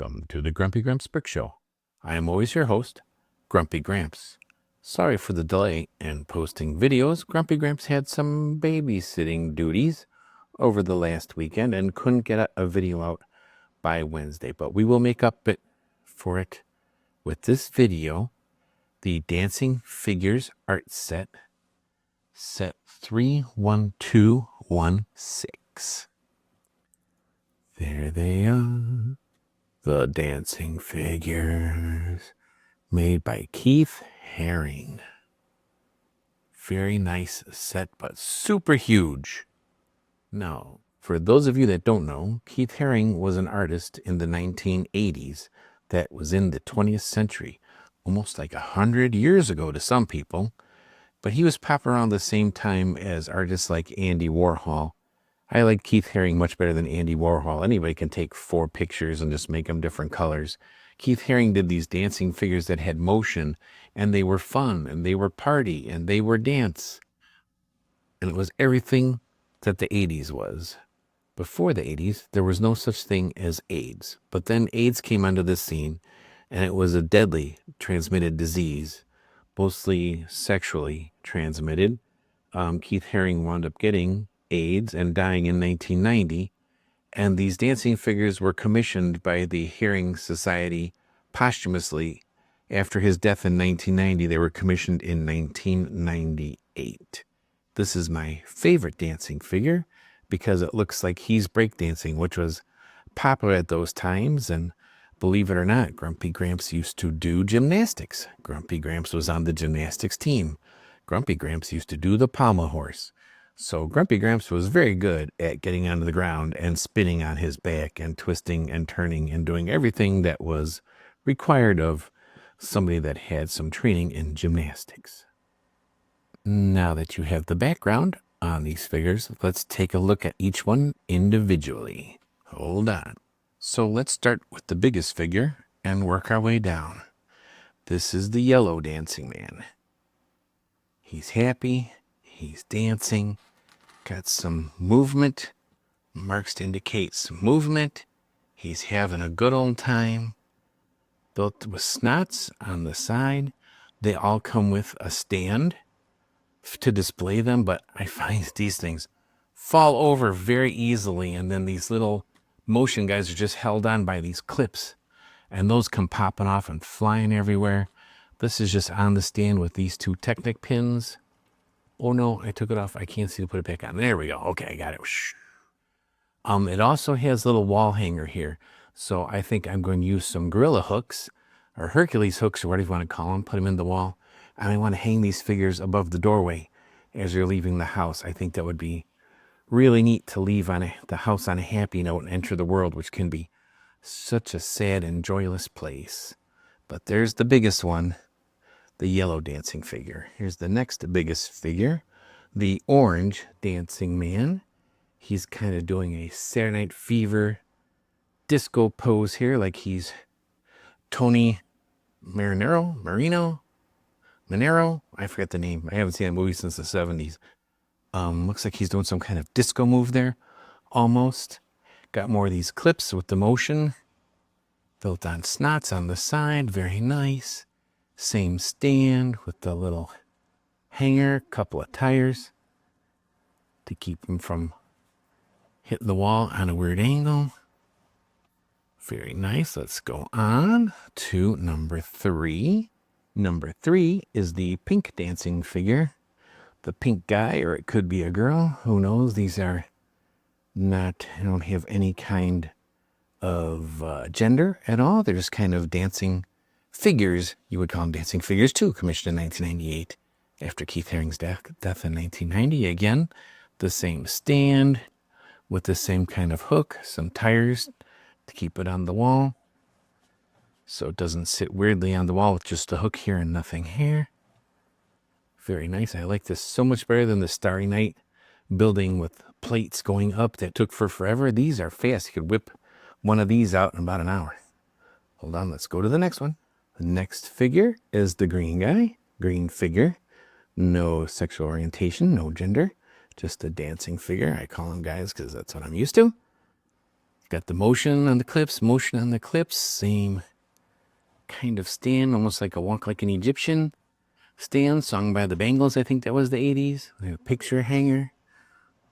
Welcome to the Grumpy Gramps Brick Show. I am always your host, Grumpy Gramps. Sorry for the delay in posting videos. Grumpy Gramps had some babysitting duties over the last weekend and couldn't get a video out by Wednesday, but we will make up for it with this video, the Dancing Figures Art Set 31216. There they are. The dancing figures made by Keith Haring. Very nice set, but super huge. Now, for those of you that don't know, Keith Haring was an artist in the 1980s that was in the 20th century, almost like 100 years ago to some people. But he was popping around the same time as artists like Andy Warhol. I like Keith Haring much better than Andy Warhol. Anybody can take 4 pictures and just make them different colors. Keith Haring did these dancing figures that had motion, and they were fun, and they were party, and they were dance. And it was everything that the 80s was. Before the 80s, there was no such thing as AIDS. But then AIDS came onto the scene, and it was a deadly transmitted disease, mostly sexually transmitted. Keith Haring wound up getting AIDS and dying in 1990, and these dancing figures were commissioned by the Haring Society posthumously. After his death in 1990, they were commissioned in 1998. This is my favorite dancing figure because it looks like he's breakdancing, which was popular at those times. And believe it or not, Grumpy Gramps used to do gymnastics. Grumpy Gramps was on the gymnastics team. Grumpy Gramps used to do the pommel horse. So Grumpy Gramps was very good at getting onto the ground and spinning on his back and twisting and turning and doing everything that was required of somebody that had some training in gymnastics. Now that you have the background on these figures, let's take a look at each one individually. Hold on. So let's start with the biggest figure and work our way down. This is the yellow dancing man. He's happy. He's dancing. Got some movement. Marks to indicate some movement. He's having a good old time. Built with snots on the side. They all come with a stand to display them, but I find these things fall over very easily, and then these little motion guys are just held on by these clips, and those come popping off and flying everywhere. This is just on the stand with these 2 Technic pins. Oh no, I took it off. I can't see to put it back on. There we go. Okay, I got it. It also has a little wall hanger here. So I think I'm going to use some gorilla hooks or Hercules hooks or whatever you want to call them. Put them in the wall. And I want to hang these figures above the doorway as you're leaving the house. I think that would be really neat to leave the house on a happy note and enter the world, which can be such a sad and joyless place. But there's the biggest one. The yellow dancing figure. Here's the next biggest figure, the orange dancing man. He's kind of doing a Saturday Night Fever disco pose here, like he's Tony Manero. I forget the name. I haven't seen that movie since the 70s. Looks like he's doing some kind of disco move there, almost. Got more of these clips with the motion. Built on snots on the side, very nice. Same stand with the little hanger, couple of tires to keep him from hitting the wall on a weird angle. Very nice. Let's go on to number 3. Number 3 is the pink dancing figure. The pink guy, or it could be a girl. Who knows? These are not, I don't have any kind of gender at all. They're just kind of dancing figures. You would call them dancing figures too, commissioned in 1998 after Keith Haring's death in 1990. Again, the same stand with the same kind of hook, some tires to keep it on the wall so it doesn't sit weirdly on the wall with just a hook here and nothing here. Very nice. I like this so much better than the Starry Night building with plates going up that took forever. These are fast. You could whip one of these out in about an hour. Hold on, let's go to the next one. The next figure is the green guy. Green figure. No sexual orientation, no gender. Just a dancing figure. I call them guys because that's what I'm used to. Got the motion on the clips, same kind of stand, almost like a walk like an Egyptian stand, sung by the Bangles. I think that was the 80s. A picture hanger,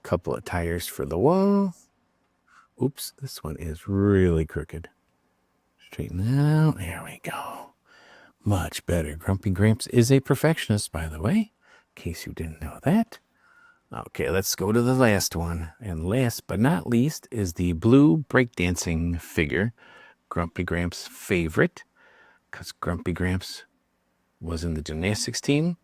couple of tires for the wall. Oops, this one is really crooked. Straighten that out. There we go. Much better. Grumpy Gramps is a perfectionist, by the way, in case you didn't know that. Okay, let's go to the last one. And last but not least is the blue breakdancing figure, Grumpy Gramps' favorite, because Grumpy Gramps was in the gymnastics team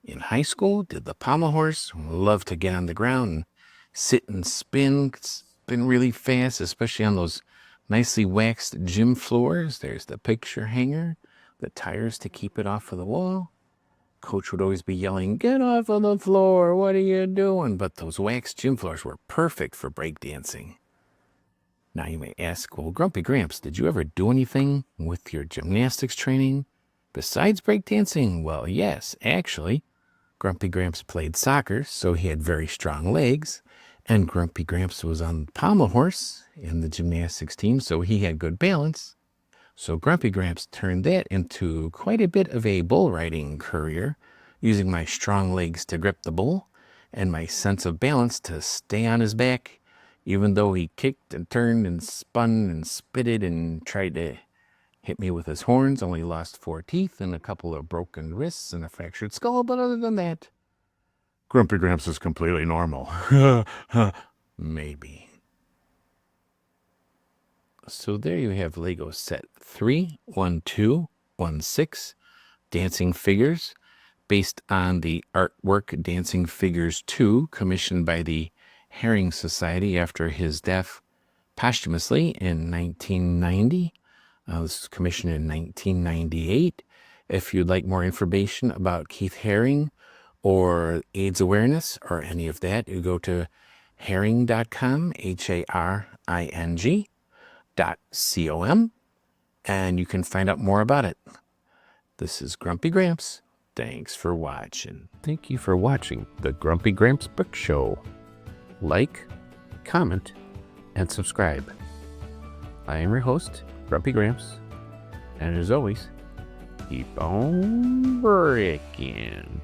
in high school, did the pommel horse, loved to get on the ground and sit and spin really fast, especially on those nicely waxed gym floors. There's the picture hanger, the tires to keep it off of the wall. Coach would always be yelling, "Get off of the floor, what are you doing?" But those waxed gym floors were perfect for breakdancing. Now you may ask, well, Grumpy Gramps, did you ever do anything with your gymnastics training besides breakdancing? Well, yes, actually. Grumpy Gramps played soccer, so he had very strong legs, and Grumpy Gramps was on the pommel horse in the gymnastics team, so he had good balance. So Grumpy Gramps turned that into quite a bit of a bull riding career, using my strong legs to grip the bull and my sense of balance to stay on his back, even though he kicked and turned and spun and spitted and tried to hit me with his horns. Only lost 4 teeth and a couple of broken wrists and a fractured skull, but other than that, Grumpy Gramps is completely normal. Maybe. So there you have Lego set 31216 dancing figures based on the artwork Dancing Figures 2, commissioned by the Haring Society after his death posthumously in 1990. This was commissioned in 1998. If you'd like more information about Keith Haring or AIDS awareness or any of that, you go to haring.com, haring.com, and you can find out more about it. This is Grumpy Gramps. Thanks for watching. Thank you for watching the Grumpy Gramps Book Show. Like, comment, and subscribe. I am your host, Grumpy Gramps, and as always, keep on brickin'.